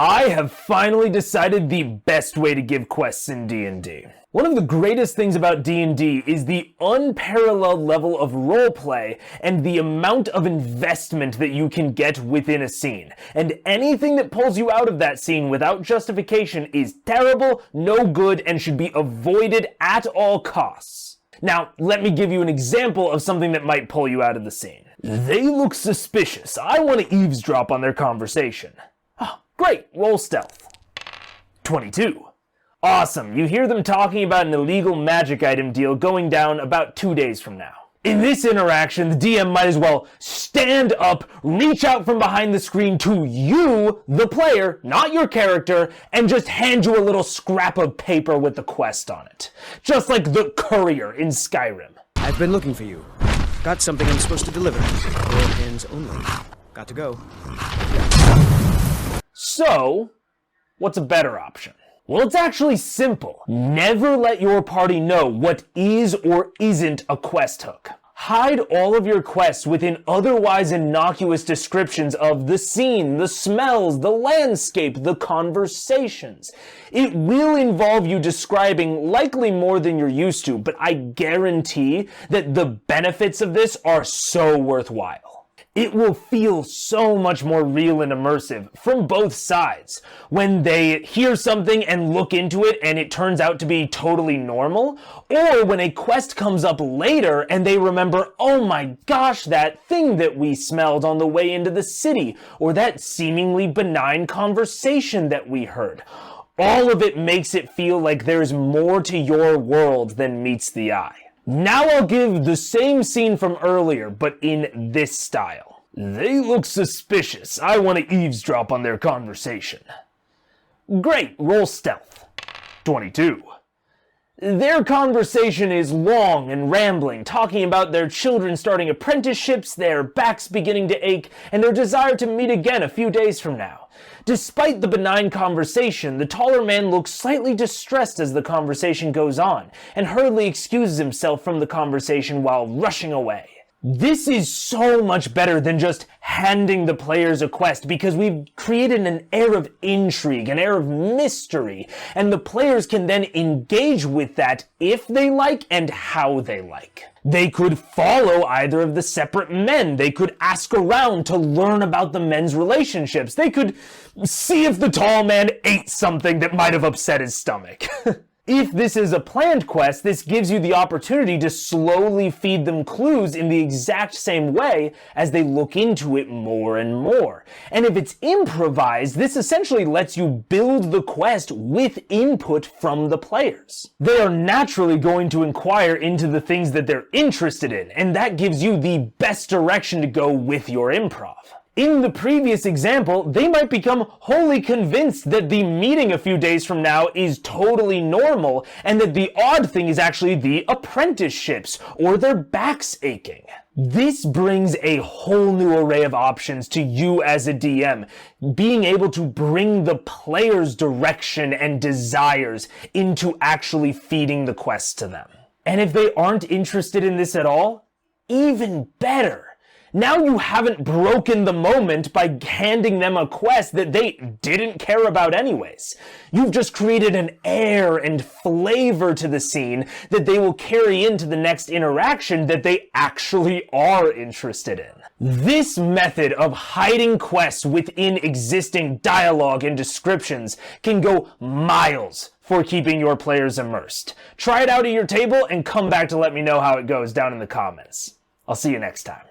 I have finally decided the best way to give quests in D&D. One of the greatest things about D&D is the unparalleled level of roleplay and the amount of investment that you can get within a scene. And anything that pulls you out of that scene without justification is terrible, no good, and should be avoided at all costs. Now, let me give you an example of something that might pull you out of the scene. They look suspicious. I want to eavesdrop on their conversation. Oh, great, roll stealth. 22. Awesome, you hear them talking about an illegal magic item deal going down about 2 days from now. In this interaction, the DM might as well stand up, reach out from behind the screen to you, the player, not your character, and just hand you a little scrap of paper with the quest on it. Just like the courier in Skyrim. I've been looking for you. Got something I'm supposed to deliver. Your hands only. Got to go. So, what's a better option? Well, it's actually simple. Never let your party know what is or isn't a quest hook. Hide all of your quests within otherwise innocuous descriptions of the scene, the smells, the landscape, the conversations. It will involve you describing likely more than you're used to, but I guarantee that the benefits of this are so worthwhile. It will feel so much more real and immersive from both sides. When they hear something and look into it and it turns out to be totally normal, or when a quest comes up later and they remember, oh my gosh, that thing that we smelled on the way into the city, or that seemingly benign conversation that we heard. All of it makes it feel like there's more to your world than meets the eye. Now I'll give the same scene from earlier, but in this style. They look suspicious. I want to eavesdrop on their conversation. Great, roll stealth. 22. Their conversation is long and rambling, talking about their children starting apprenticeships, their backs beginning to ache, and their desire to meet again a few days from now. Despite the benign conversation, the taller man looks slightly distressed as the conversation goes on, and hurriedly excuses himself from the conversation while rushing away. This is so much better than just handing the players a quest because we've created an air of intrigue, an air of mystery, and the players can then engage with that if they like and how they like. They could follow either of the separate men. They could ask around to learn about the men's relationships. They could see if the tall man ate something that might have upset his stomach. If this is a planned quest, this gives you the opportunity to slowly feed them clues in the exact same way as they look into it more and more. And if it's improvised, this essentially lets you build the quest with input from the players. They are naturally going to inquire into the things that they're interested in, and that gives you the best direction to go with your improv. In the previous example, they might become wholly convinced that the meeting a few days from now is totally normal and that the odd thing is actually the apprenticeships or their backs aching. This brings a whole new array of options to you as a DM, being able to bring the player's direction and desires into actually feeding the quest to them. And if they aren't interested in this at all, even better. Now you haven't broken the moment by handing them a quest that they didn't care about anyways. You've just created an air and flavor to the scene that they will carry into the next interaction that they actually are interested in. This method of hiding quests within existing dialogue and descriptions can go miles for keeping your players immersed. Try it out at your table and come back to let me know how it goes down in the comments. I'll see you next time.